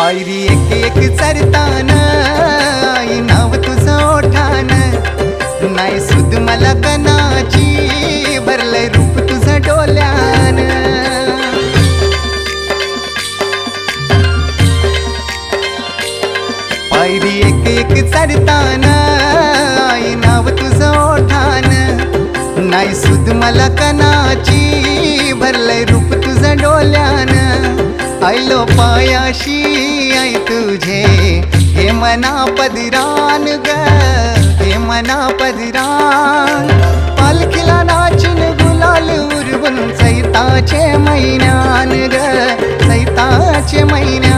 पायरी एक एक चरताना आई नाव तुझं ओठान, नाही सुद मला कनाची भरलंय रूप तुझं डोल्यान। पायरी एक एक चरताना आई नाव तुझं ओठान, नाही सुद मला कनाची भरलंय रूप तुझं डोल्यान। आयलो पायाशी आई तुझे हे मना पदरान ग, हे मना पदरान। पालखीला नाचून गुलाल उरवून चैताचे महिन्यान ग, चैताचे महिन्यान।